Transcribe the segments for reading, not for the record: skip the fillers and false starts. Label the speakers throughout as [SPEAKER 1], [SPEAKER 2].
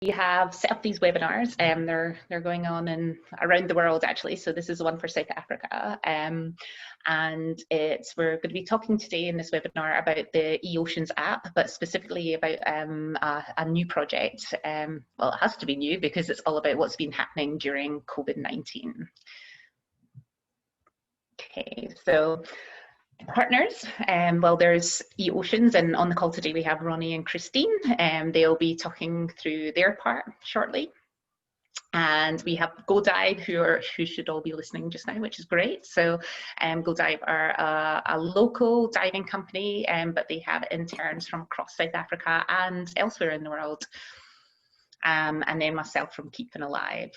[SPEAKER 1] have set up these webinars, and they're going on around the world actually. So this is one for South Africa, and we're going to be talking today in this webinar about the EOceans app, but specifically about a new project. Well, it has to be new because it's all about what's been happening during COVID-19. Okay, so partners, well, there's EOceans, and on the call today we have Ronnie and Christine, and they'll be talking through their part shortly. And we have GoDive, who should all be listening just now, which is great. So GoDive are a local diving company, but they have interns from across South Africa and elsewhere in the world. And then myself from Keeping Alive.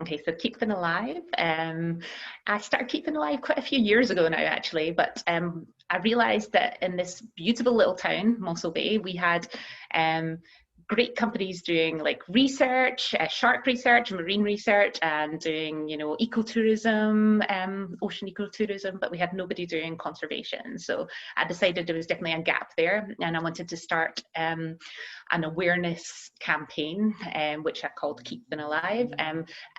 [SPEAKER 1] Okay, so Keeping Alive, I started Keeping Alive quite a few years ago now actually, but I realised that in this beautiful little town, Mossel Bay, we had great companies doing like research, shark research, marine research, and doing, you know, ecotourism, ocean ecotourism, but we had nobody doing conservation. So I decided there was definitely a gap there, and I wanted to start an awareness campaign, which I called Keeping Alive.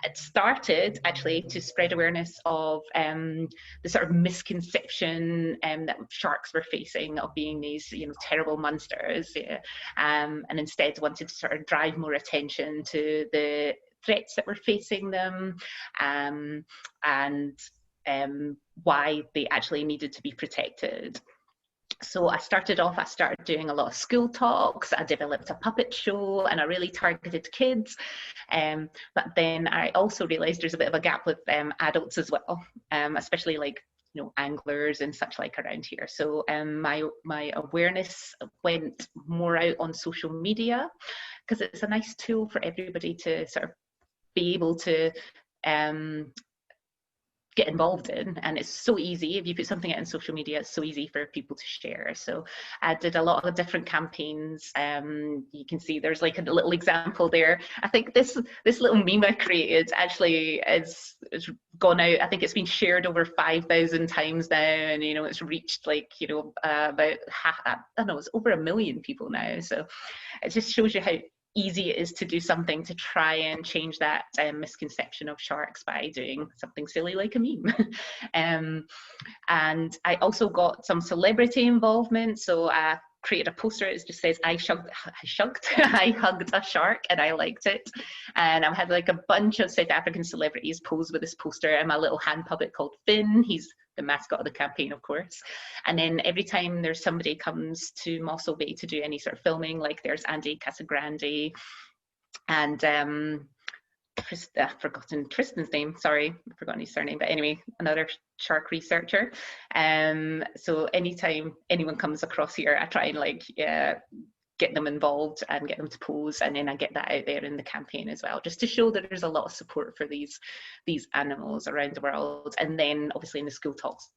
[SPEAKER 1] It started actually to spread awareness of the sort of misconception that sharks were facing of being these, you know, terrible monsters, yeah. And instead wanted to sort of drive more attention to the threats that were facing them, and why they actually needed to be protected. So I started doing a lot of school talks, I developed a puppet show, and I really targeted kids. But then I also realized there's a bit of a gap with adults as well, especially like, you know, anglers and such like around here. So my awareness went more out on social media, because it's a nice tool for everybody to sort of be able to get involved in, and it's so easy. If you put something out on social media, it's so easy for people to share. So I did a lot of different campaigns. You can see there's like a little example there. I think this little meme I created actually is gone out. I think it's been shared over 5,000 times now, and you know, it's reached like, you know, about half, I don't know, it's over 1 million people now. So it just shows you how easy it is to do something to try and change that misconception of sharks by doing something silly like a meme. And I also got some celebrity involvement. So I created a poster. It just says, I hugged a shark and I liked it. And I've had like a bunch of South African celebrities pose with this poster, and my little hand puppet called Finn. He's the mascot of the campaign, of course. And then every time there's somebody comes to Mossel Bay to do any sort of filming, like there's Andy Casagrande and I've forgotten Tristan's name, sorry, I've forgotten his surname, but anyway, another shark researcher. So anytime anyone comes across here, I try and like get them involved and get them to pose, and then I get that out there in the campaign as well, just to show that there's a lot of support for these animals around the world. And then obviously in the school talks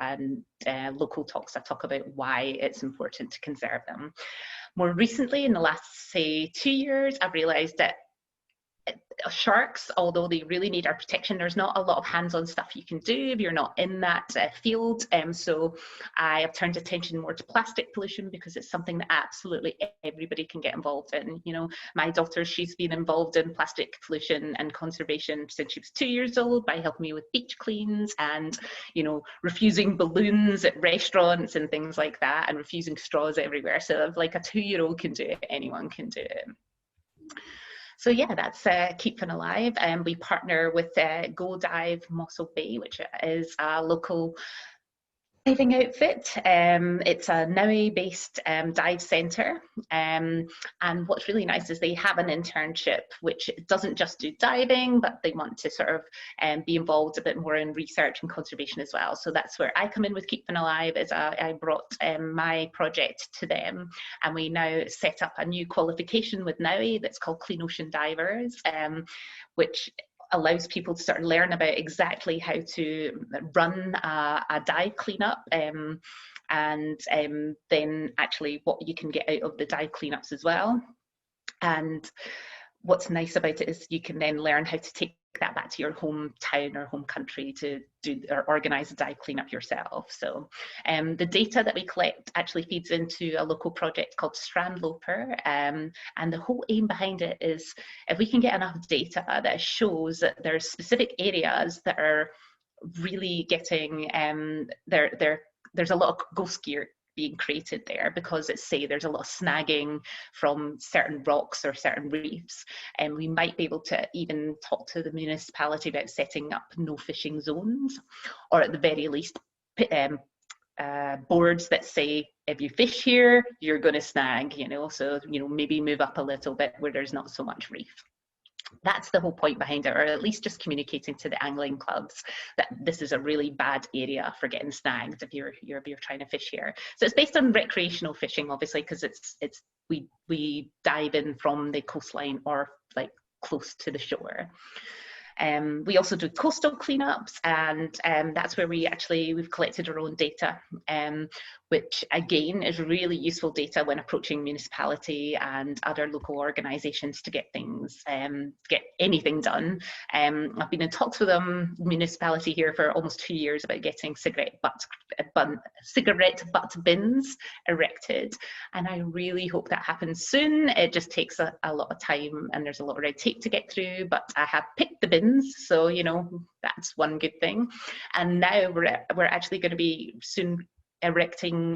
[SPEAKER 1] and local talks, I talk about why it's important to conserve them. More recently, in the last, say, 2 years, I've realized that sharks, although they really need our protection, there's not a lot of hands-on stuff you can do if you're not in that field. So I have turned attention more to plastic pollution, because it's something that absolutely everybody can get involved in. You know, my daughter, she's been involved in plastic pollution and conservation since she was 2 years old by helping me with beach cleans and, you know, refusing balloons at restaurants and things like that, and refusing straws everywhere. So if like a 2-year-old can do it, anyone can do it. So yeah, that's Keeping Alive, and we partner with GoDive Mossel Bay, which is a local diving outfit. It's a Naui-based dive centre, and what's really nice is they have an internship which doesn't just do diving, but they want to sort of be involved a bit more in research and conservation as well. So that's where I come in with Keeping Alive. I brought my project to them, and we now set up a new qualification with Naui that's called Clean Ocean Divers, which allows people to sort of learn about exactly how to run a dive cleanup, and then actually what you can get out of the dive cleanups as well. And what's nice about it is you can then learn how to take that back to your hometown or home country to do or organize a dive cleanup yourself. So the data that we collect actually feeds into a local project called Strandloper, and the whole aim behind it is if we can get enough data that shows that there's specific areas that are really getting there's a lot of ghost gear being created there because it's say there's a lot of snagging from certain rocks or certain reefs, and we might be able to even talk to the municipality about setting up no fishing zones, or at the very least boards that say if you fish here you're going to snag, so maybe move up a little bit where there's not so much reef. That's the whole point behind it, or at least just communicating to the angling clubs that this is a really bad area for getting snagged if you're trying to fish here. So it's based on recreational fishing, obviously, because we dive in from the coastline or like close to the shore. We also do coastal cleanups, and that's where we've collected our own data, which again is really useful data when approaching municipality and other local organisations to get things, get anything done. I've been in talks with municipality here for almost 2 years about getting cigarette butt bins erected, and I really hope that happens soon. It just takes a lot of time and there's a lot of red tape to get through, but I have picked the bins, so that's one good thing. And now we're actually going to be soon erecting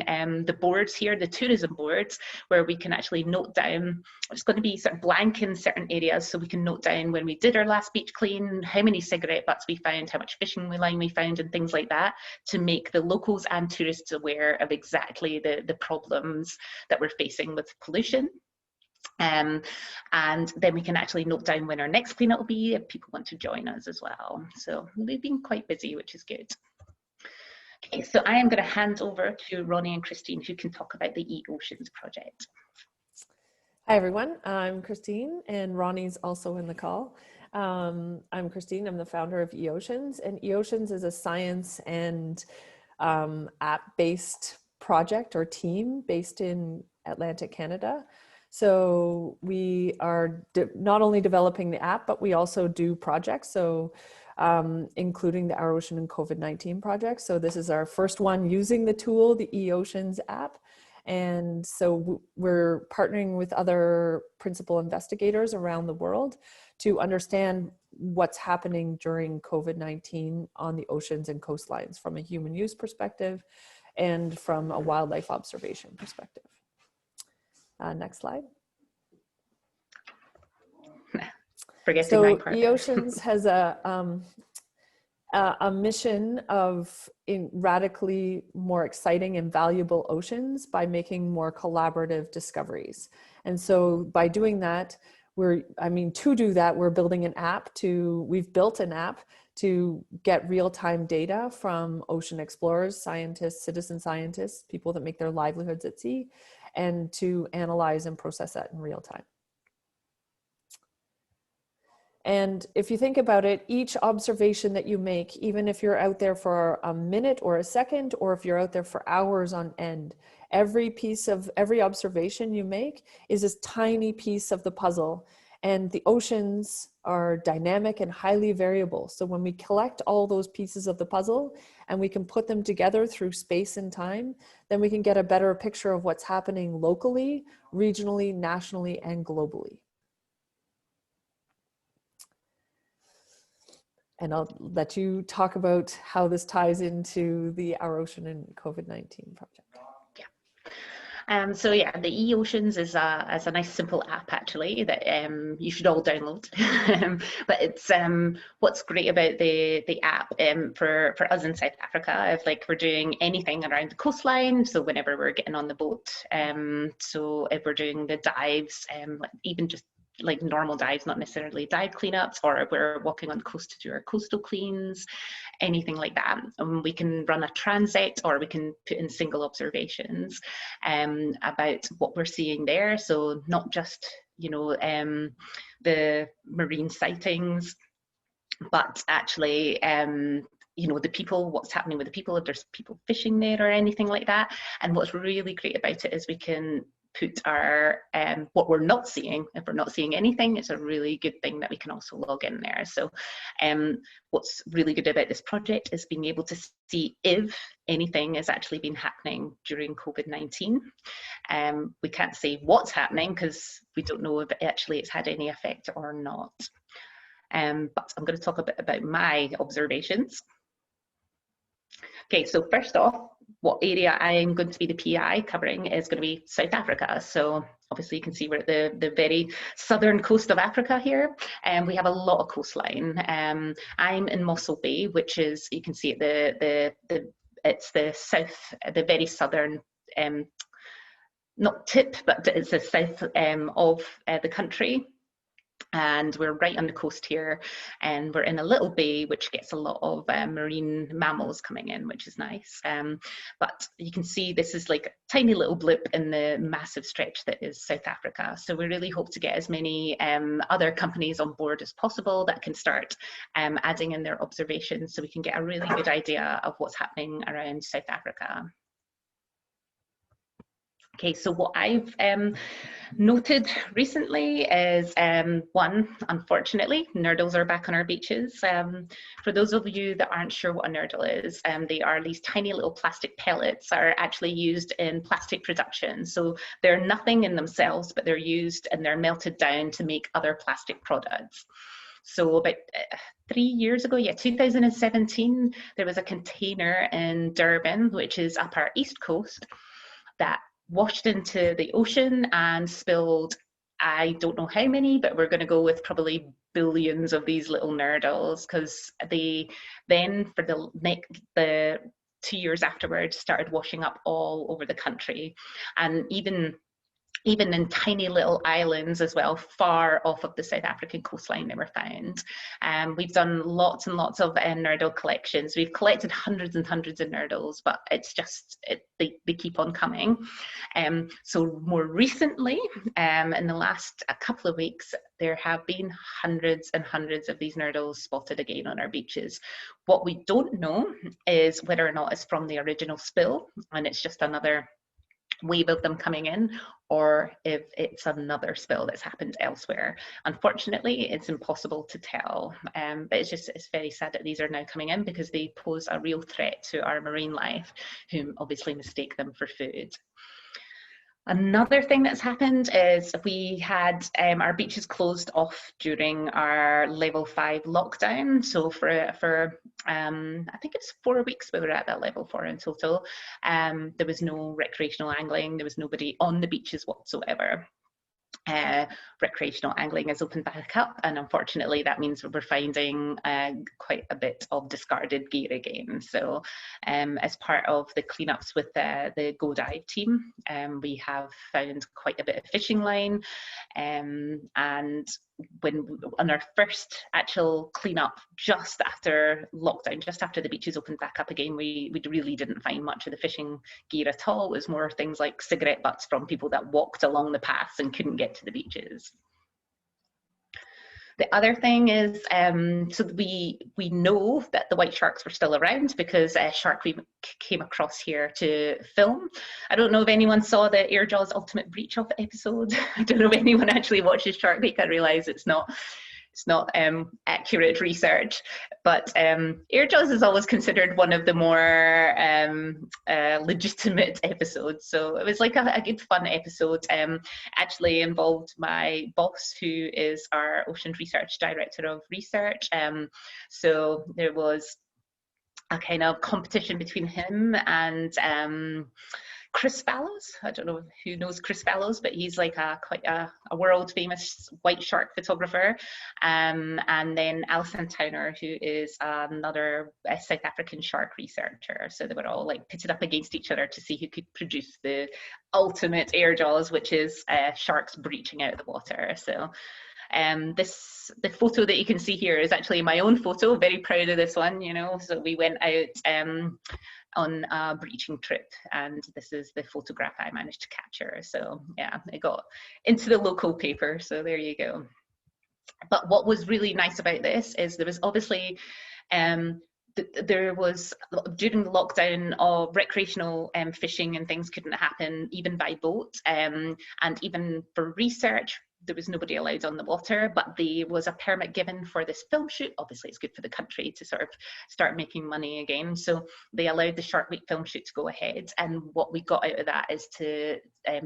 [SPEAKER 1] the boards here, the tourism boards, where we can actually note down. It's going to be sort of blank in certain areas, so we can note down when we did our last beach clean, how many cigarette butts we found, how much fishing line we found, and things like that, to make the locals and tourists aware of exactly the problems that we're facing with pollution. And then we can actually note down when our next cleanup will be if people want to join us as well. So we've been quite busy, which is good. Okay, so I am going to hand over to Ronnie and Christine, who can talk about the EOceans project.
[SPEAKER 2] Hi, everyone. I'm Christine, and Ronnie's also in the call. I'm Christine. I'm the founder of EOceans, and EOceans is a science and app-based project or team based in Atlantic Canada. So we are not only developing the app, but we also do projects. So including the Our Ocean and COVID-19 project. So this is our first one using the tool, the EOceans app. And so we're partnering with other principal investigators around the world to understand what's happening during COVID-19 on the oceans and coastlines from a human use perspective and from a wildlife observation perspective. Next slide.
[SPEAKER 1] Forgetting my part.
[SPEAKER 2] EOceans has a mission of radically more exciting and valuable oceans by making more collaborative discoveries. And so by doing that, to do that, we're building an app we've built an app to get real-time data from ocean explorers, scientists, citizen scientists, people that make their livelihoods at sea, and to analyze and process that in real time. And if you think about it, each observation that you make, even if you're out there for a minute or a second, or if you're out there for hours on end, every observation you make is this tiny piece of the puzzle. And the oceans are dynamic and highly variable. So when we collect all those pieces of the puzzle and we can put them together through space and time, then we can get a better picture of what's happening locally, regionally, nationally, and globally. And I'll let you talk about how this ties into the Our Ocean and COVID-19 project.
[SPEAKER 1] So yeah, the EOceans is a nice simple app actually that you should all download. But it's what's great about the app for us in South Africa, if like we're doing anything around the coastline, so whenever we're getting on the boat, so if we're doing the dives, like even just like normal dives, not necessarily dive cleanups, or if we're walking on the coast to do our coastal cleans, anything like that. We can run a transect, or we can put in single observations about what we're seeing there. So not just, the marine sightings, but actually, the people, what's happening with the people, if there's people fishing there or anything like that. And what's really great about it is we can put our what we're not seeing. If we're not seeing anything, it's a really good thing that we can also log in there. So what's really good about this project is being able to see if anything has actually been happening during COVID-19. We can't say what's happening because we don't know if actually it's had any effect or not. But I'm going to talk a bit about my observations. Okay, so first off, what area I'm going to be the PI covering is going to be South Africa. So obviously you can see we're at the very southern coast of Africa here, and we have a lot of coastline. I'm in Mossel Bay, which is, you can see at it's the south, the very southern, not tip, but it's the south of the country. And we're right on the coast here, and we're in a little bay which gets a lot of marine mammals coming in, which is nice. But you can see this is like a tiny little blip in the massive stretch that is South Africa. So we really hope to get as many other companies on board as possible that can start adding in their observations, so we can get a really good idea of what's happening around South Africa. Okay, so what I've noted recently is, one, unfortunately, nerdles are back on our beaches. For those of you that aren't sure what a nerdle is, they are these tiny little plastic pellets that are actually used in plastic production. So they're nothing in themselves, but they're used and they're melted down to make other plastic products. So about 3 years ago, 2017, there was a container in Durban, which is up our east coast, that washed into the ocean and spilled, I don't know how many, but we're going to go with probably billions of these little nerdles, because they then for the 2 years afterwards started washing up all over the country, and even in tiny little islands as well, far off of the South African coastline, they were found. We've done lots and lots of nerdle collections. We've collected hundreds and hundreds of nerdles, but it's just, they keep on coming. So more recently, in the last couple of weeks, there have been hundreds and hundreds of these nerdles spotted again on our beaches. What we don't know is whether or not it's from the original spill and it's just another wave of them coming in, or if it's another spill that's happened elsewhere. Unfortunately, it's impossible to tell, but it's very sad that these are now coming in, because they pose a real threat to our marine life, who obviously mistake them for food. Another thing that's happened is we had our beaches closed off during our level 5 lockdown. So for I think it's 4 weeks we were at that level 4 in total. There was no recreational angling. There was nobody on the beaches whatsoever. Recreational angling has opened back up, and unfortunately that means we're finding quite a bit of discarded gear again. So as part of the cleanups with the Go Dive team, we have found quite a bit of fishing line, and on our first actual cleanup just after lockdown, just after the beaches opened back up again, we really didn't find much of the fishing gear at all. It was more things like cigarette butts from people that walked along the paths and couldn't get to the beaches. The other thing is, so we know that the white sharks were still around, because Shark Week came across here to film. I don't know if anyone saw the Airjaws Ultimate Breach Off episode. I don't know if anyone actually watches Shark Week. I realise it's not accurate research, but Airjaws is always considered one of the more legitimate episodes. So it was like a good fun episode. Actually involved my boss, who is our Ocean Research Director of Research. So there was a kind of competition between him and Chris Fallows. I don't know who knows Chris Fallows, but he's like quite a world famous white shark photographer. And then Alison Towner, who is another South African shark researcher. So they were all like pitted up against each other to see who could produce the ultimate Airjaws, which is sharks breaching out of the water. So the photo that you can see here is actually my own photo. Very proud of this one, you know. So we went out on a breaching trip, and this is the photograph I managed to capture. So yeah, it got into the local paper, so there you go. But what was really nice about this is there was obviously there was, during the lockdown, of recreational fishing and things couldn't happen even by boat, and even for research there was nobody allowed on the water, but there was a permit given for this film shoot. Obviously it's good for the country to sort of start making money again, so they allowed the Shark Week film shoot to go ahead, and what we got out of that is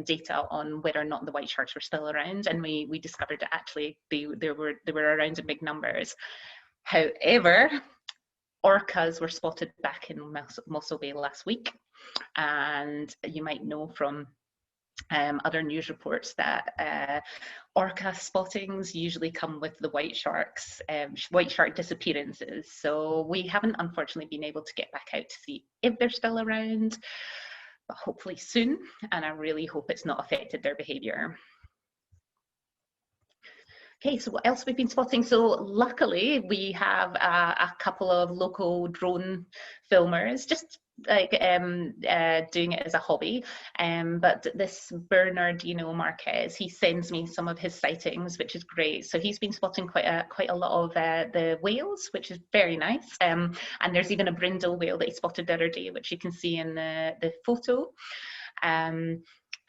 [SPEAKER 1] data on whether or not the white sharks were still around, and we discovered that actually they were around in big numbers. However, orcas were spotted back in Mossel Bay last week, and you might know from other news reports that orca spottings usually come with the white sharks, white shark disappearances. So we haven't unfortunately been able to get back out to see if they're still around, but hopefully soon, and I really hope it's not affected their behaviour. Okay, so what else we've been spotting? So luckily we have a couple of local drone filmers, just like doing it as a hobby, but this Bernardino Marquez, he sends me some of his sightings, which is great. So he's been spotting quite a lot of the whales, which is very nice, and there's even a brindle whale that he spotted the other day, which you can see in the photo.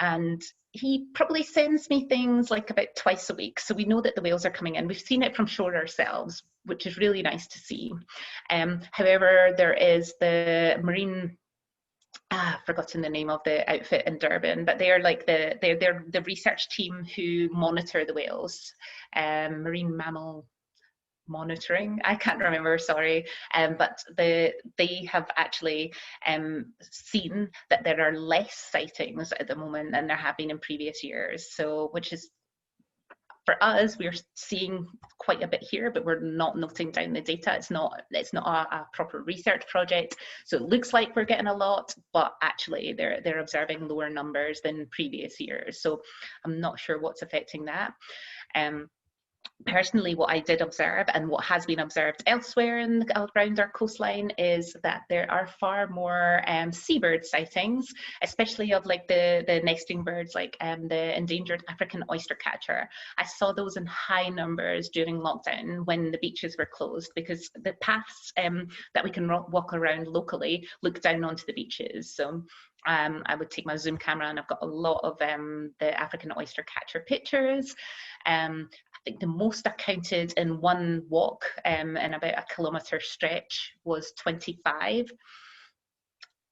[SPEAKER 1] And he probably sends me things like about twice a week, so we know that the whales are coming in. We've seen it from shore ourselves, which is really nice to see. However, there is the marine, I've forgotten the name of the outfit in Durban, but they're like they're the research team who monitor the whales, marine mammal monitoring, I can't remember, sorry, but they have actually seen that there are less sightings at the moment than there have been in previous years. So, which is, for us, we're seeing quite a bit here, but we're not noting down the data. It's not a proper research project, so it looks like we're getting a lot, but actually they're observing lower numbers than previous years. So I'm not sure what's affecting that. Personally, what I did observe, and what has been observed elsewhere around our coastline, is that there are far more seabird sightings, especially of like the nesting birds, like the endangered African oyster catcher. I saw those in high numbers during lockdown when the beaches were closed, because the paths that we can walk around locally look down onto the beaches. So I would take my zoom camera, and I've got a lot of the African oyster catcher pictures. I think the most I counted in one walk in about a kilometre stretch was 25.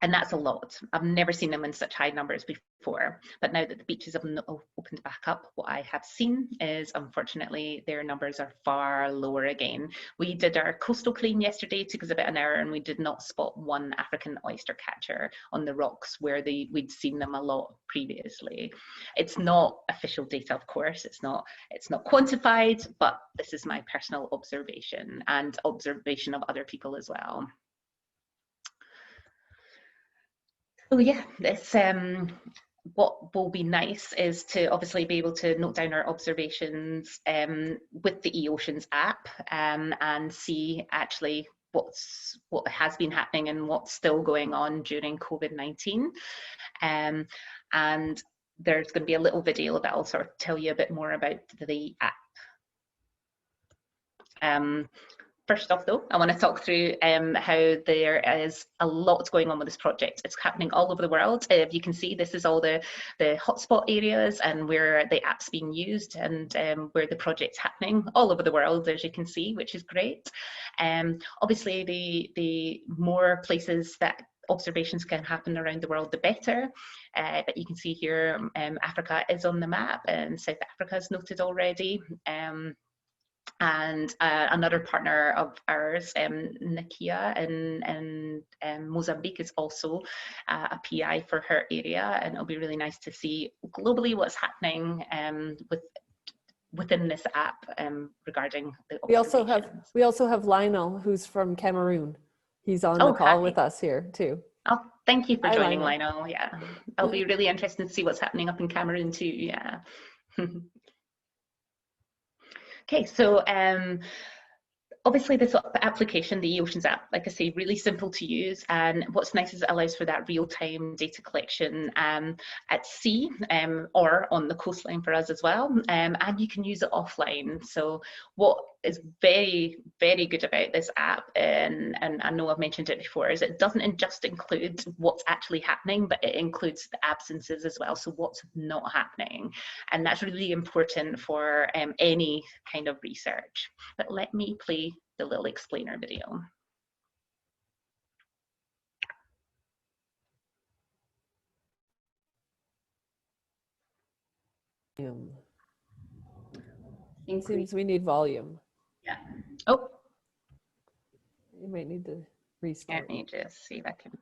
[SPEAKER 1] And that's a lot. I've never seen them in such high numbers before. But now that the beaches have opened back up, what I have seen is, unfortunately, their numbers are far lower again. We did our coastal clean yesterday, it took us about an hour, and we did not spot one African oyster catcher on the rocks where we'd seen them a lot previously. It's not official data, of course. It's not quantified, but this is my personal observation and observation of other people as well. So yeah, this what will be nice is to obviously be able to note down our observations with the EOceans app, and see actually what has been happening and what's still going on during COVID-19. And there's going to be a little video that will sort of tell you a bit more about the app. First off, though, I want to talk through how there is a lot going on with this project. It's happening all over the world. You can see this is all the hotspot areas and where the app's being used, and where the project's happening all over the world, as you can see, which is great. Obviously, the more places that observations can happen around the world, the better. But you can see here, Africa is on the map, and South Africa is noted already. And another partner of ours, Nakia in Mozambique, is also a PI for her area, and it'll be really nice to see globally what's happening within this app regarding the observations.
[SPEAKER 2] We also have Lionel, who's from Cameroon. He's on the call with us here too.
[SPEAKER 1] Oh, thank you for joining, Lionel. Yeah, it'll be really interesting to see what's happening up in Cameroon too. Yeah. Okay, so obviously this application, the EOceans app, like I say, really simple to use, and what's nice is it allows for that real-time data collection at sea or on the coastline for us as well, and you can use it offline. So what is very, very good about this app, and I know I've mentioned it before, is it doesn't just include what's actually happening, but it includes the absences as well, so what's not happening. And that's really important for any kind of research. But let me play the little explainer video.
[SPEAKER 2] It seems we need volume.
[SPEAKER 1] Yeah. Oh.
[SPEAKER 2] You might need to restart.
[SPEAKER 1] Let me just see if I can.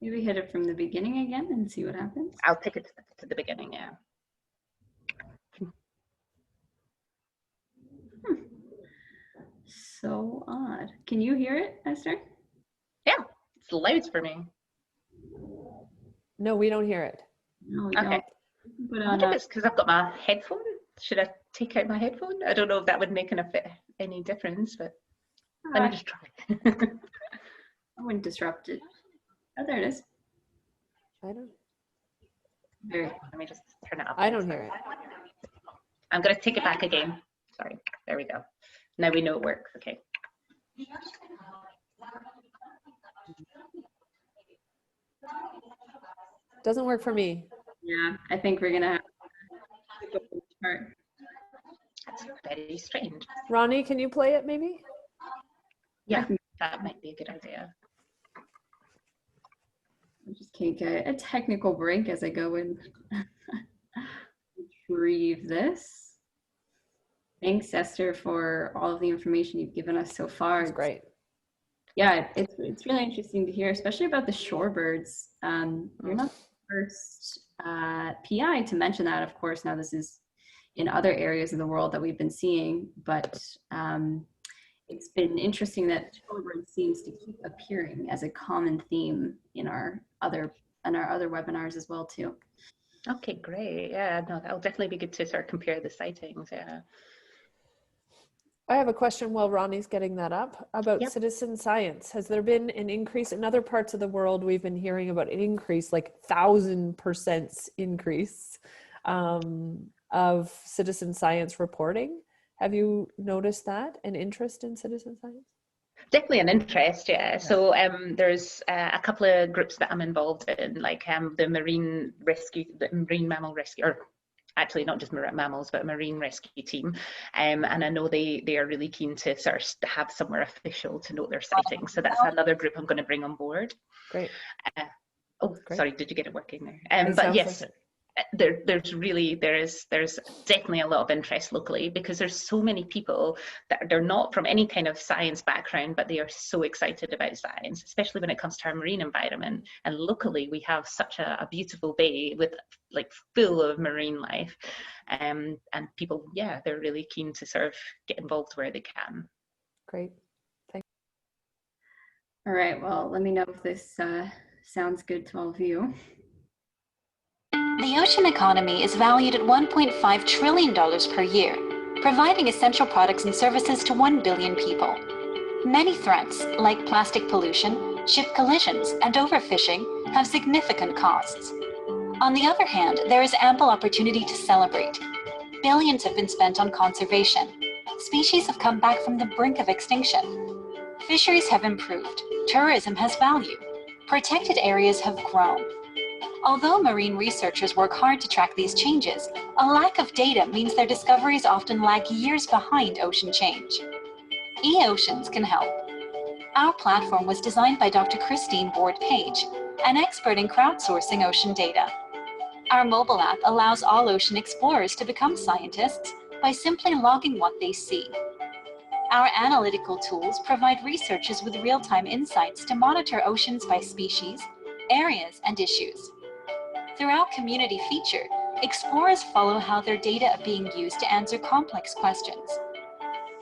[SPEAKER 3] Maybe hit it from the beginning again and see what happens.
[SPEAKER 1] I'll take it to the beginning, yeah.
[SPEAKER 3] So odd. Can you hear it, Esther?
[SPEAKER 1] Yeah, it's loud for me.
[SPEAKER 2] No, we don't hear it.
[SPEAKER 3] No, we
[SPEAKER 1] Okay.
[SPEAKER 3] don't. Put
[SPEAKER 1] I
[SPEAKER 3] on
[SPEAKER 1] wonder if it's because I've got my headphone. Should I take out my headphone? I don't know if that would make any difference, but let me just try.
[SPEAKER 3] I wouldn't disrupt it. Oh, there it is.
[SPEAKER 2] I don't.
[SPEAKER 3] Very.
[SPEAKER 1] Let me just turn it up.
[SPEAKER 2] I don't hear it.
[SPEAKER 1] I'm going to take it back again. Sorry. There we go. Now we know it works. Okay.
[SPEAKER 2] Doesn't work for me.
[SPEAKER 3] Yeah, I think we're gonna have to go with the chart.
[SPEAKER 1] That's very strange.
[SPEAKER 2] Ronnie, can you play it maybe?
[SPEAKER 1] Yeah, that might be a good idea.
[SPEAKER 3] I'll just take a technical break as I go and retrieve this. Thanks, Esther, for all of the information you've given us so far.
[SPEAKER 2] It's great.
[SPEAKER 3] Yeah, it's really interesting to hear, especially about the shorebirds. You're not the first PI to mention that, of course. Now this is in other areas of the world that we've been seeing, but it's been interesting that shorebird seems to keep appearing as a common theme in our other webinars as well too.
[SPEAKER 1] Okay, great. Yeah, no, that'll definitely be good to sort of compare the sightings. Yeah.
[SPEAKER 2] I have a question while Ronnie's getting that up about citizen science. Has there been an increase in other parts of the world? We've been hearing about an increase, like 1,000% increase of citizen science reporting. Have you noticed that, an interest in citizen science?
[SPEAKER 1] Definitely an interest, yeah. So there's a couple of groups that I'm involved in, like the marine mammal rescue, or actually not just mammals, but marine rescue team. And I know they are really keen to sort of have somewhere official to note their sightings. So that's another group I'm going to bring on board.
[SPEAKER 2] Great.
[SPEAKER 1] Great. Sorry, did you get it working there? But yes. Like there's definitely a lot of interest locally, because there's so many people that they're not from any kind of science background, but they are so excited about science, especially when it comes to our marine environment. And locally we have such a beautiful bay with like full of marine life, and people, yeah, they're really keen to sort of get involved where they can.
[SPEAKER 2] Great. Thanks.
[SPEAKER 3] All right, well, let me know if this sounds good to all of you.
[SPEAKER 4] The ocean economy is valued at $1.5 trillion per year, providing essential products and services to 1 billion people. Many threats, like plastic pollution, ship collisions, and overfishing, have significant costs. On the other hand, there is ample opportunity to celebrate. Billions have been spent on conservation. Species have come back from the brink of extinction. Fisheries have improved. Tourism has value. Protected areas have grown. Although marine researchers work hard to track these changes, a lack of data means their discoveries often lag years behind ocean change. EOceans can help. Our platform was designed by Dr. Christine Board-Page, an expert in crowdsourcing ocean data. Our mobile app allows all ocean explorers to become scientists by simply logging what they see. Our analytical tools provide researchers with real-time insights to monitor oceans by species, areas, and issues. Through our community feature, explorers follow how their data are being used to answer complex questions.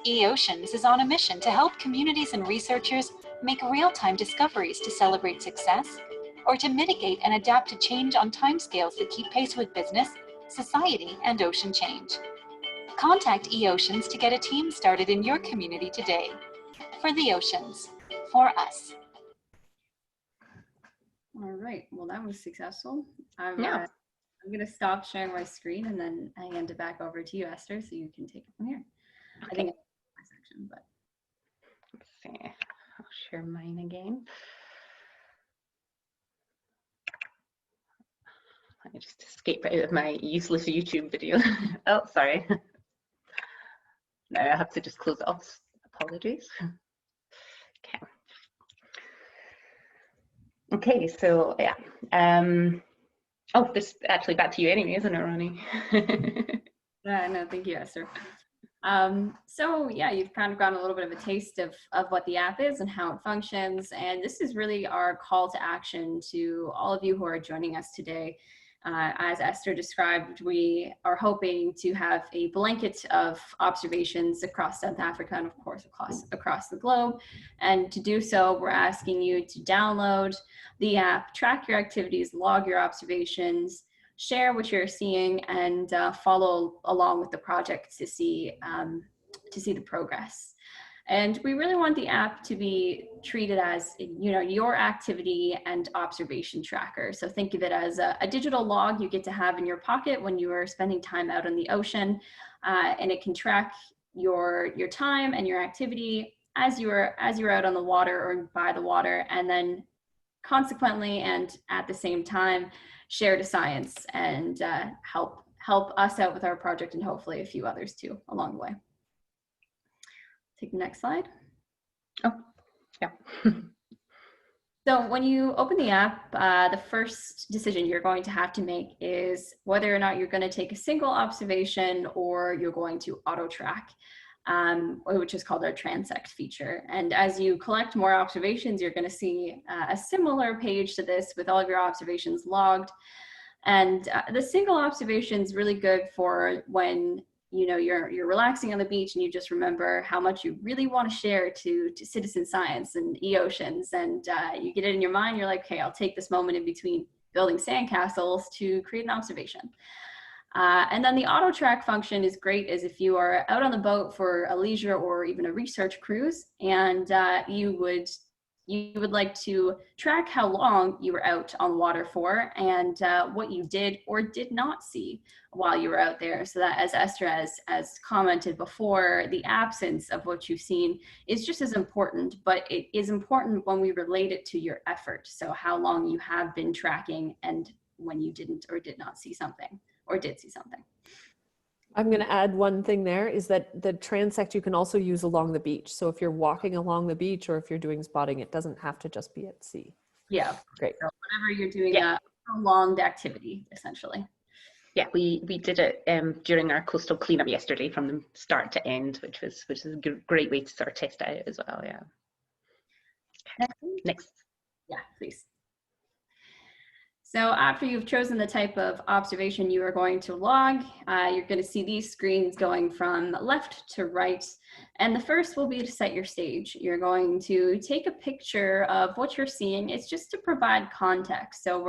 [SPEAKER 4] EOceans is on a mission to help communities and researchers make real-time discoveries to celebrate success, or to mitigate and adapt to change on timescales that keep pace with business, society, and ocean change. Contact EOceans to get a team started in your community today. For the oceans, for us.
[SPEAKER 3] All right, well, that was successful.
[SPEAKER 1] Yeah.
[SPEAKER 3] I'm going to stop sharing my screen and then I hand it back over to you, Esther, so you can take it from here.
[SPEAKER 1] Okay.
[SPEAKER 3] I think it's my section, but.
[SPEAKER 1] Let's see. I'll share mine again. Let me just escape out of my useless YouTube video. Oh, sorry. Now I have to just close it off. Apologies. Okay. Okay, so yeah. Oh, this actually back to you anyway, isn't it, Ronnie?
[SPEAKER 3] No, thank you, Esther. So yeah, you've kind of gotten a little bit of a taste of what the app is and how it functions. And this is really our call to action to all of you who are joining us today. As Esther described, we are hoping to have a blanket of observations across South Africa and of course across the globe. And to do so, we're asking you to download the app, track your activities, log your observations, share what you're seeing, and follow along with the project to see the progress. And we really want the app to be treated as, you know, your activity and observation tracker. So think of it as a digital log you get to have in your pocket when you are spending time out on the ocean, and it can track your time and your activity as you're out on the water or by the water, and then consequently and at the same time share to science and help us out with our project and hopefully a few others too along the way. Take the next slide.
[SPEAKER 1] Oh, yeah.
[SPEAKER 3] So when you open the app, the first decision you're going to have to make is whether or not you're going to take a single observation or you're going to AutoTrack, which is called our transect feature. And as you collect more observations, you're going to see a similar page to this with all of your observations logged. And the single observation is really good for when you're relaxing on the beach and you just remember how much you really want to share to citizen science and EOceans, and you get it in your mind. You're like, okay, I'll take this moment in between building sandcastles to create an observation. And then the AutoTrack function is great as if you are out on the boat for a leisure or even a research cruise, and you would like to track how long you were out on water for and what you did or did not see while you were out there. So that, as Esther has commented before, the absence of what you've seen is just as important, but it is important when we relate it to your effort. So how long you have been tracking and when you didn't or did not see something or did see something.
[SPEAKER 2] I'm going to add one thing there is that the transect you can also use along the beach. So if you're walking along the beach or if you're doing spotting, it doesn't have to just be at sea.
[SPEAKER 3] Yeah,
[SPEAKER 2] great.
[SPEAKER 3] So whenever you're doing a prolonged activity, essentially.
[SPEAKER 1] Yeah, we did it during our coastal cleanup yesterday from the start to end, which is a great way to sort of test it out as well. Yeah. Next.
[SPEAKER 3] Yeah, please. So after you've chosen the type of observation you are going to log, you're going to see these screens going from left to right. And the first will be to set your stage. You're going to take a picture of what you're seeing. It's just to provide context. So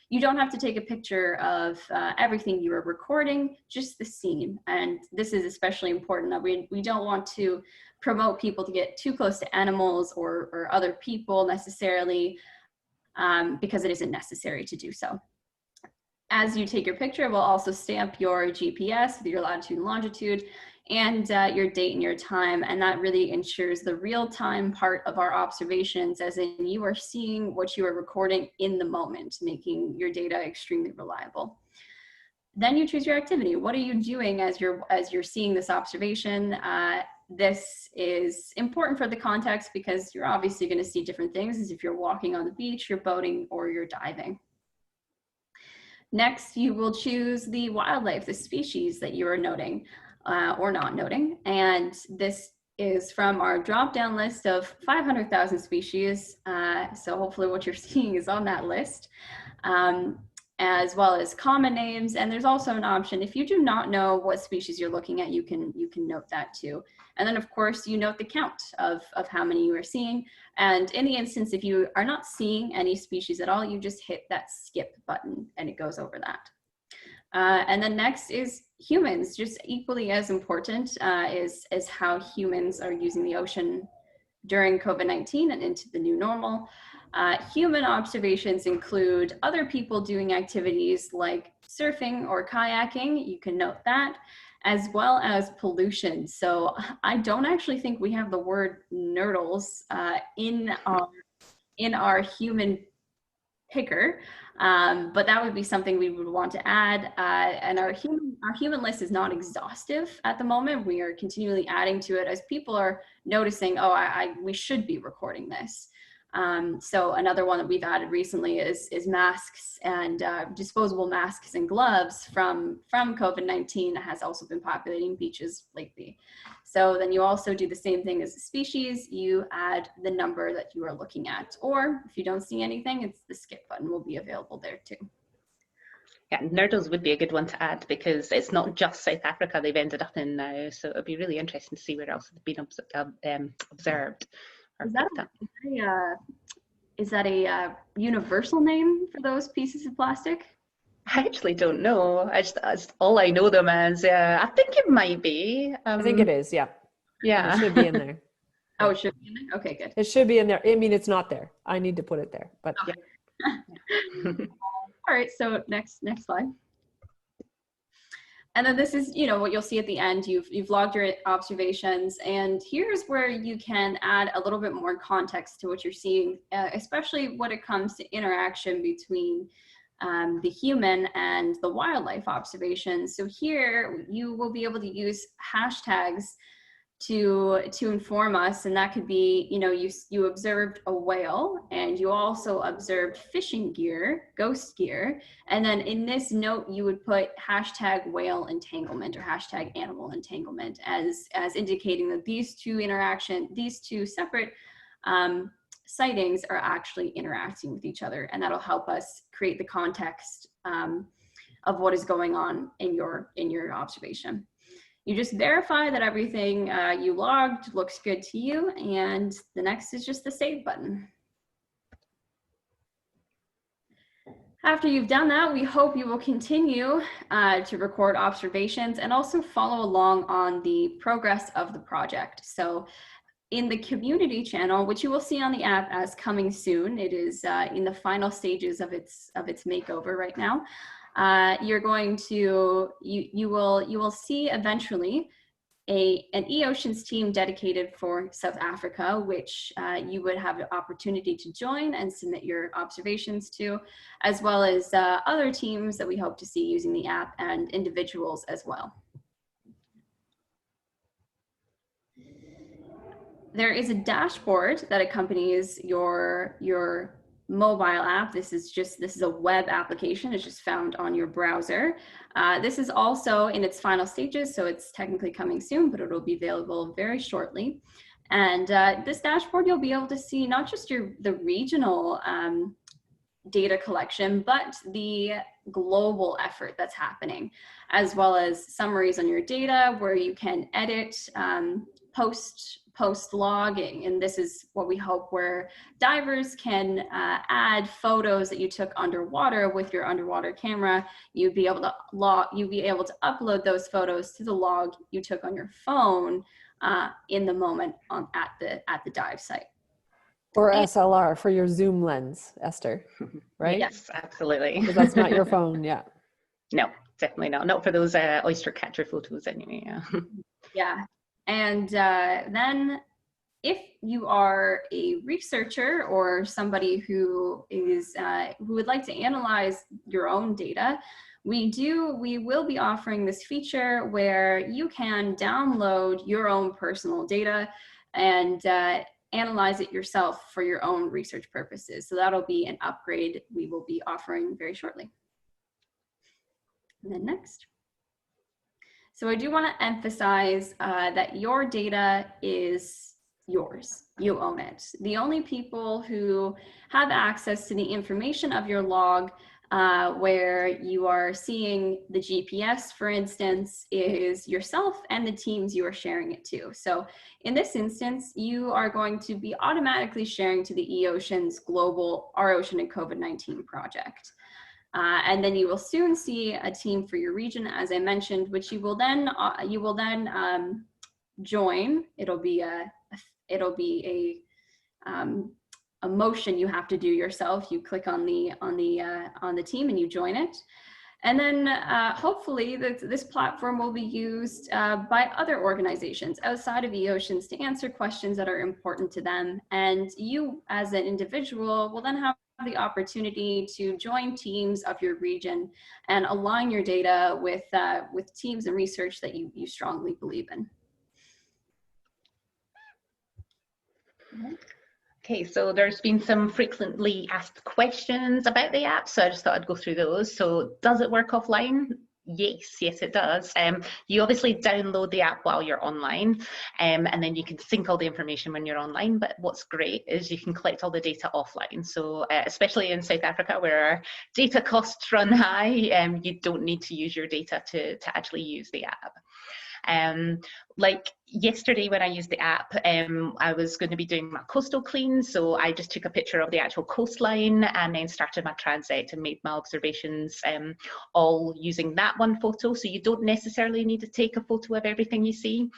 [SPEAKER 3] you don't have to take a picture of everything you are recording, just the scene. And this is especially important that we don't want to promote people to get too close to animals or other people necessarily, because it isn't necessary to do so. As you take your picture, we'll also stamp your GPS with your latitude and longitude and your date and your time, and that really ensures the real-time part of our observations, as in you are seeing what you are recording in the moment, making your data extremely reliable. Then you choose your activity. What are you doing as you're seeing this observation? This is important for the context because you're obviously going to see different things as if you're walking on the beach, you're boating, or you're diving. Next, you will choose the wildlife, the species that you are noting or not noting. And this is from our drop-down list of 500,000 species. So hopefully what you're seeing is on that list. As well as common names. And there's also an option, if you do not know what species you're looking at, you can note that too. And then of course you note the count of how many you are seeing. And in the instance, if you are not seeing any species at all, you just hit that skip button and it goes over that. And then next is humans, just equally as important is how humans are using the ocean during COVID-19 and into the new normal. Human observations include other people doing activities like surfing or kayaking. You can note that, as well as pollution. So I don't actually think we have the word Nerdles in our human picker, but that would be something we would want to add. And our human list is not exhaustive at the moment. We are continually adding to it as people are noticing, oh, we should be recording this. So another one that we've added recently is masks and disposable masks and gloves from COVID-19 that has also been populating beaches lately. So then you also do the same thing as a species. You add the number that you are looking at, or if you don't see anything, it's the skip button will be available there too.
[SPEAKER 1] Yeah, Nerdles would be a good one to add because it's not just South Africa they've ended up in now. So it'd be really interesting to see where else it's been observed.
[SPEAKER 3] Is that a universal name for those pieces of plastic?
[SPEAKER 1] I actually don't know. That's all I know them as. I think it might be.
[SPEAKER 2] I think it is. Yeah.
[SPEAKER 1] Yeah.
[SPEAKER 2] It should be in there.
[SPEAKER 3] Oh, it should be in there? Okay, good.
[SPEAKER 2] It should be in there. I mean, it's not there. I need to put it there, but
[SPEAKER 3] okay. All right, so next slide. And then this is, what you'll see at the end. You've logged your observations, and here's where you can add a little bit more context to what you're seeing, especially when it comes to interaction between the human and the wildlife observations. So here you will be able to use hashtags to inform us, and that could be, you observed a whale and you also observed fishing gear, ghost gear, and then in this note you would put hashtag whale entanglement or hashtag animal entanglement as indicating that these two separate sightings are actually interacting with each other, and that'll help us create the context of what is going on in your observation. You just verify that everything you logged looks good to you, and the next is just the save button. After you've done that, we hope you will continue to record observations and also follow along on the progress of the project. So in the community channel, which you will see on the app as coming soon, it is in the final stages of its makeover right now. You're going to, you will see eventually an EOceans team dedicated for South Africa, which you would have the opportunity to join and submit your observations to, as well as other teams that we hope to see using the app and individuals as well. There is a dashboard that accompanies your mobile app. This is a web application. It's just found on your browser. This is also in its final stages, so it's technically coming soon, but it'll be available very shortly. And this dashboard, you'll be able to see not just the regional data collection, but the global effort that's happening, as well as summaries on your data where you can edit, post logging, and this is what we hope, where divers can add photos that you took underwater with your underwater camera. You'd be able to upload those photos to the log you took on your phone in the moment at the dive site.
[SPEAKER 2] Or SLR for your zoom lens, Esther, right?
[SPEAKER 1] Yes, absolutely.
[SPEAKER 2] Because that's not your phone, yeah.
[SPEAKER 1] No, definitely not. Not for those oyster catcher photos anyway. Yeah.
[SPEAKER 3] Yeah. And then if you are a researcher or somebody who would like to analyze your own data, we will be offering this feature where you can download your own personal data and analyze it yourself for your own research purposes. So that'll be an upgrade we will be offering very shortly. And then next. So I do want to emphasize that your data is yours. You own it. The only people who have access to the information of your log where you are seeing the GPS, for instance, is yourself and the teams you are sharing it to. So in this instance, you are going to be automatically sharing to the EOceans Global Our Ocean and COVID-19 project. And then you will soon see a team for your region, as I mentioned, which you will then join. It'll be a a motion you have to do yourself. You click on the team and you join it. And then hopefully this platform will be used by other organizations outside of EOceans to answer questions that are important to them. And you as an individual will then have the opportunity to join teams of your region and align your data with teams and research that you strongly believe in.
[SPEAKER 1] Okay, so there's been some frequently asked questions about the app, so I just thought I'd go through those. So does it work offline? Yes, it does. You obviously download the app while you're online, and then you can sync all the information when you're online. But what's great is you can collect all the data offline. So especially in South Africa, where our data costs run high, you don't need to use your data to actually use the app. Like yesterday when I used the app, I was going to be doing my coastal clean, so I just took a picture of the actual coastline and then started my transect and made my observations all using that one photo. So you don't necessarily need to take a photo of everything you see.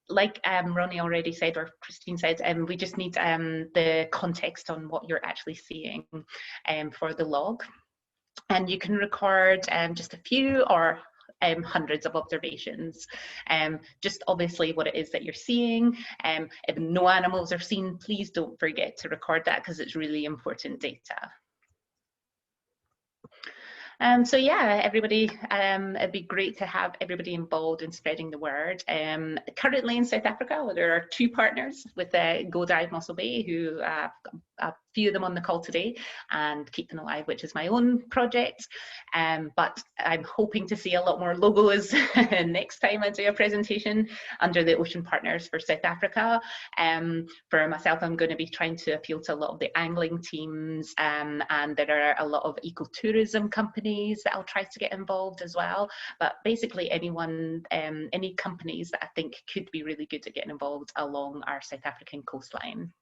[SPEAKER 1] Like Ronnie already said, or Christine said, we just need the context on what you're actually seeing for the log. And you can record just a few or hundreds of observations, just obviously what it is that you're seeing. If no animals are seen, please don't forget to record that because it's really important data. So yeah, everybody, it'd be great to have everybody involved in spreading the word. Currently in South Africa, there are 2 partners with Go Dive Mossel Bay, who a few of them on the call today, and Keep Them Alive, which is my own project. But I'm hoping to see a lot more logos next time I do a presentation under the Ocean Partners for South Africa. For myself, I'm going to be trying to appeal to a lot of the angling teams, and there are a lot of ecotourism companies that I'll try to get involved as well. But basically anyone, any companies that I think could be really good at getting involved along our South African coastline.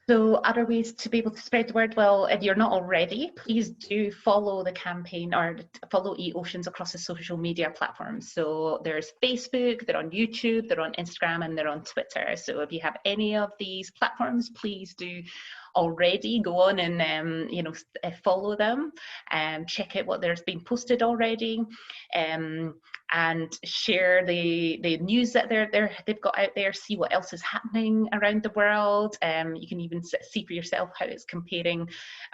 [SPEAKER 1] So other ways to be able to spread the word, well, if you're not already, please do follow the campaign or follow EOceans across the social media platforms. So there's Facebook, they're on YouTube, they're on Instagram, and they're on Twitter. So if you have any of these platforms, please do already go on and follow them and check out what there's been posted already, and share the news that they've got out there, see what else is happening around the world. You can even see for yourself how it's comparing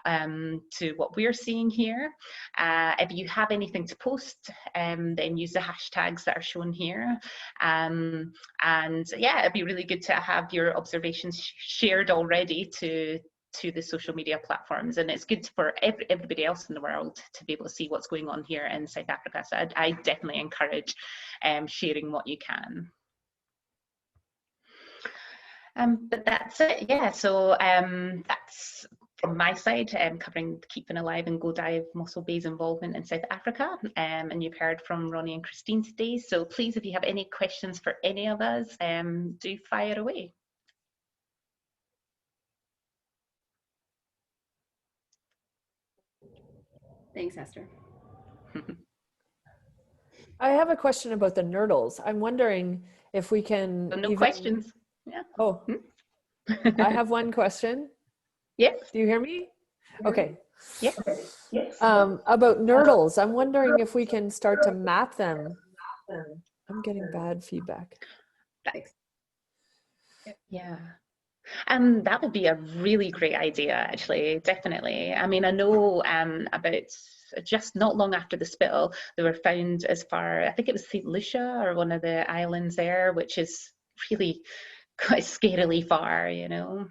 [SPEAKER 1] to what we're seeing here. If you have anything to post, then use the hashtags that are shown here. And yeah, it'd be really good to have your observations shared already to the social media platforms, and it's good for everybody else in the world to be able to see what's going on here in South Africa. So I definitely encourage sharing what you can. But that's it, yeah. So that's from my side, covering Keeping Alive and Go Dive Mossel Bay's involvement in South Africa. And you've heard from Ronnie and Christine today. So please, if you have any questions for any of us, do fire away.
[SPEAKER 3] Thanks, Esther.
[SPEAKER 2] I have a question about the Nerdles. I'm wondering if we can.
[SPEAKER 1] So no questions. Yeah.
[SPEAKER 2] Oh, I have one question.
[SPEAKER 1] Yes.
[SPEAKER 2] Do you hear me? Okay.
[SPEAKER 1] Yes.
[SPEAKER 2] Yes. About Nerdles, I'm wondering if we can start to map them. I'm getting bad feedback.
[SPEAKER 1] Thanks. Yeah. That would be a really great idea, actually, definitely. I mean, I know about just not long after the spill, they were found as far, I think it was St. Lucia or one of the islands there, which is really quite scarily far, you know.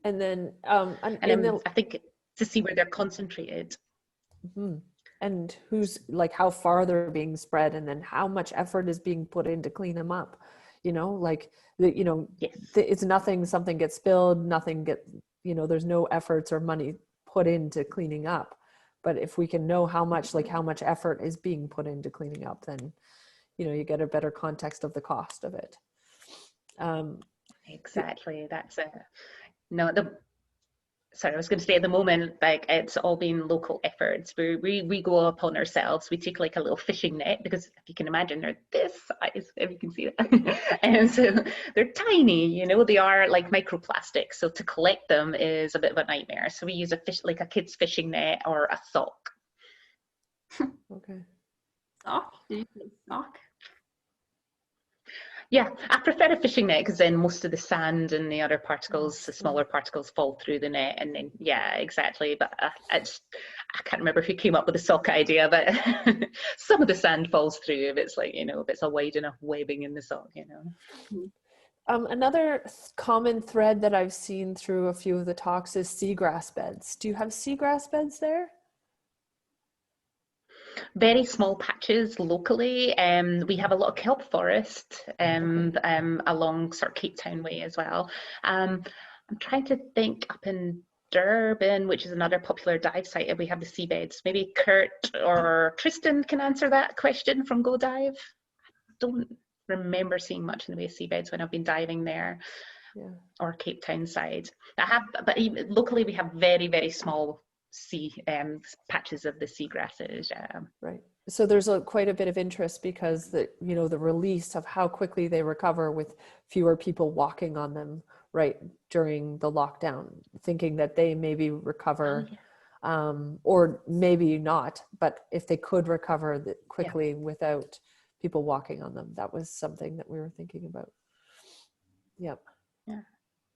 [SPEAKER 2] And then,
[SPEAKER 1] I think to see where they're concentrated.
[SPEAKER 2] Mm-hmm. And who's, like, how far they're being spread, and then how much effort is being put in to clean them up. You know, like, yes. It's nothing, something gets spilled, nothing there's no efforts or money put into cleaning up. But if we can know how much effort is being put into cleaning up, then, you get a better context of the cost of it.
[SPEAKER 1] Exactly. That's it. sorry, I was going to say at the moment, like it's all been local efforts. We go upon ourselves. We take like a little fishing net, because if you can imagine, they're this size, if you can see that. And so they're tiny, you know, they are like microplastics. So to collect them is a bit of a nightmare. So we use a fish, like a kid's fishing net or a sock.
[SPEAKER 2] Okay.
[SPEAKER 3] Sock? Did you say sock?
[SPEAKER 1] Yeah, I prefer a fishing net because then most of the sand and the other particles, the smaller particles, fall through the net, and then yeah, exactly. But I can't remember who came up with the sock idea, but some of the sand falls through if it's like, you know, if it's a wide enough webbing in the sock, you know.
[SPEAKER 2] Another common thread that I've seen through a few of the talks is seagrass beds. Do you have seagrass beds there?
[SPEAKER 1] Very small patches locally. We have a lot of kelp forest along sort of Cape Town way as well. I'm trying to think up in Durban, which is another popular dive site, if we have the seabeds. Maybe Kurt or Tristan can answer that question from Go Dive. I don't remember seeing much in the way of seabeds when I've been diving there. Yeah. Or Cape Town side. But even locally we have very, very small patches of the seagrasses.
[SPEAKER 2] Right. So there's quite a bit of interest because the release of how quickly they recover with fewer people walking on them, right, during the lockdown, thinking that they maybe recover, or maybe not, but if they could recover quickly without people walking on them, that was something that we were thinking about. Yep.
[SPEAKER 1] Yeah.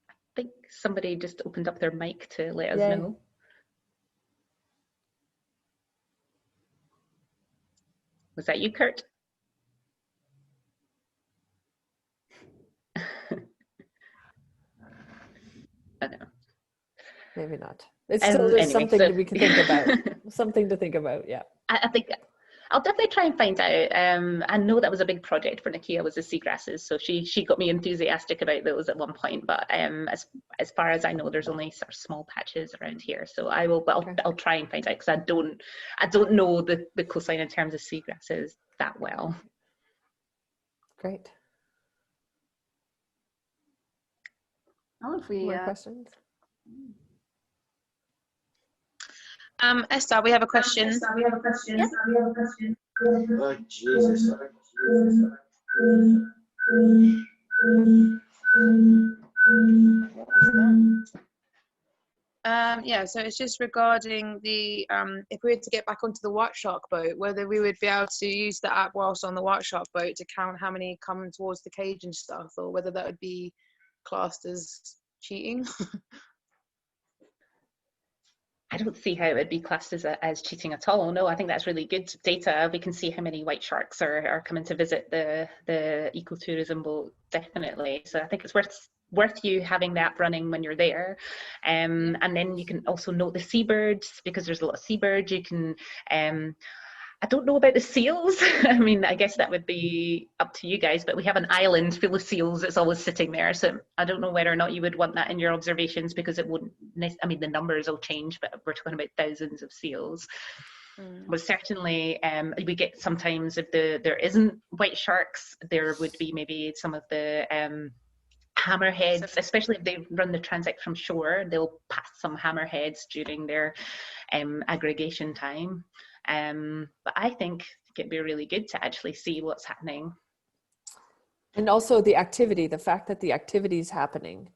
[SPEAKER 1] I think somebody just opened up their mic to let us know. Was that you, Kurt? I don't know.
[SPEAKER 2] Maybe not. It's still there's anyway, something that we can think about. Something to think about, yeah.
[SPEAKER 1] I think I'll definitely try and find out. I know that was a big project for Nikia, was the seagrasses, so she got me enthusiastic about those at one point. But as far as I know, there's only sort of small patches around here. So I will, but I'll try and find out, because I don't know the coastline in terms of seagrasses that well.
[SPEAKER 2] Great.
[SPEAKER 3] Oh, if we
[SPEAKER 2] more questions.
[SPEAKER 5] Esther, we have a question.
[SPEAKER 3] Yes.
[SPEAKER 6] Oh, Jesus.
[SPEAKER 5] Yeah, so it's just regarding the if we were to get back onto the White Shark boat, whether we would be able to use the app whilst on the White Shark boat to count how many come towards the cage and stuff, or whether that would be classed as cheating.
[SPEAKER 1] I don't see how it would be classed as cheating at all. No, I think that's really good data. We can see how many white sharks are coming to visit the ecotourism boat, definitely. So I think it's worth you having that running when you're there. And then you can also note the seabirds, because there's a lot of seabirds. You can, I don't know about the seals. I mean, I guess that would be up to you guys, but we have an island full of seals that's always sitting there. So I don't know whether or not you would want that in your observations, because it wouldn't, I mean, the numbers will change, but we're talking about thousands of seals. But certainly we get sometimes, if there isn't white sharks, there would be maybe some of the hammerheads, especially if they run the transit from shore, they'll pass some hammerheads during their aggregation time. But I think it'd be really good to actually see what's happening.
[SPEAKER 2] And also the activity, the fact that the activity is happening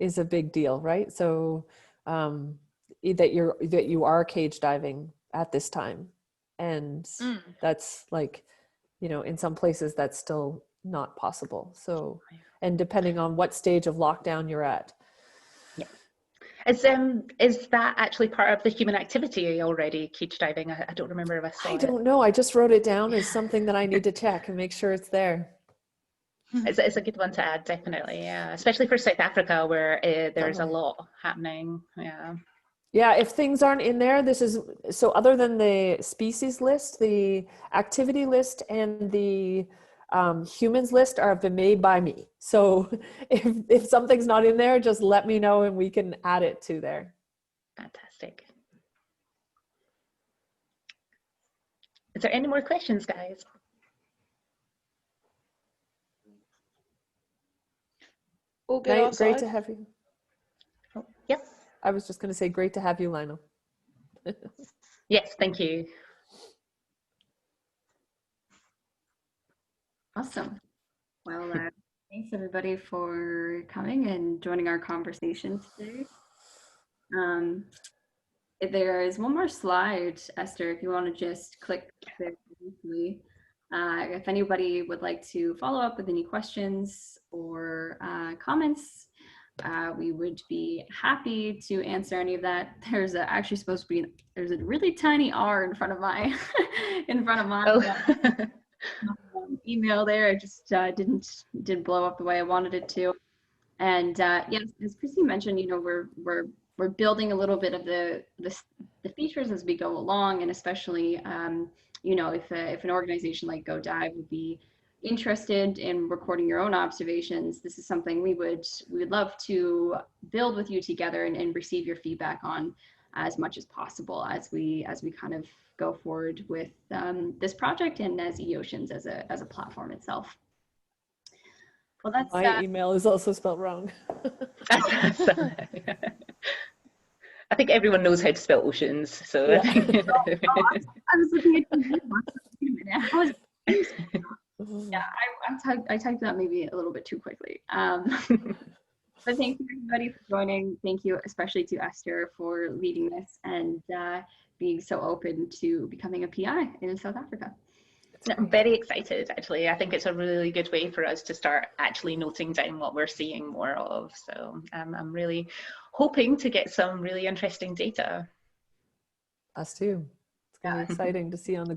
[SPEAKER 2] is a big deal, right? So that you are cage diving at this time, and that's like, you know, in some places that's still not possible. So, and depending on what stage of lockdown you're at.
[SPEAKER 1] Is that actually part of the human activity already, cage diving? I don't remember if I saw it.
[SPEAKER 2] I don't know. I just wrote it down as something that I need to check and make sure it's there.
[SPEAKER 1] It's a good one to add, definitely. Yeah, especially for South Africa, where there's a lot happening. Yeah.
[SPEAKER 2] Yeah, if things aren't in there, this is, so other than the species list, the activity list and the humans list have been made by me. So if something's not in there, just let me know and we can add it to there.
[SPEAKER 1] Fantastic. Is there any more questions, guys?
[SPEAKER 5] All good.
[SPEAKER 2] Great to have you.
[SPEAKER 1] Oh, yes.
[SPEAKER 2] I was just going to say, great to have you, Lionel.
[SPEAKER 1] Yes, thank you.
[SPEAKER 3] Awesome. Well, thanks everybody for coming and joining our conversation today. There is one more slide, Esther, if you want to just click there briefly. If anybody would like to follow up with any questions or comments, we would be happy to answer any of that. There's actually supposed to be, there's a really tiny R in front of my, email there. I just didn't blow up the way I wanted it to. And yes, as Christy mentioned, you know, we're building a little bit of the features as we go along, and especially you know, if an organization like GoDive would be interested in recording your own observations, this is something we would love to build with you together and receive your feedback on as much as possible as we kind of go forward with this project and as EOceans as a platform itself. Well, that's
[SPEAKER 2] my email is also spelled wrong.
[SPEAKER 1] I think everyone knows how to spell oceans, so
[SPEAKER 2] Yeah.
[SPEAKER 3] I was looking at yeah, I typed that maybe a little bit too quickly. But thank you everybody for joining. Thank you especially to Esther for leading this and being so open to becoming a PI in South Africa.
[SPEAKER 1] I'm very excited, actually. I think it's a really good way for us to start actually noting down what we're seeing more of. So I'm really hoping to get some really interesting data.
[SPEAKER 2] Us too. It's going to be exciting to see on the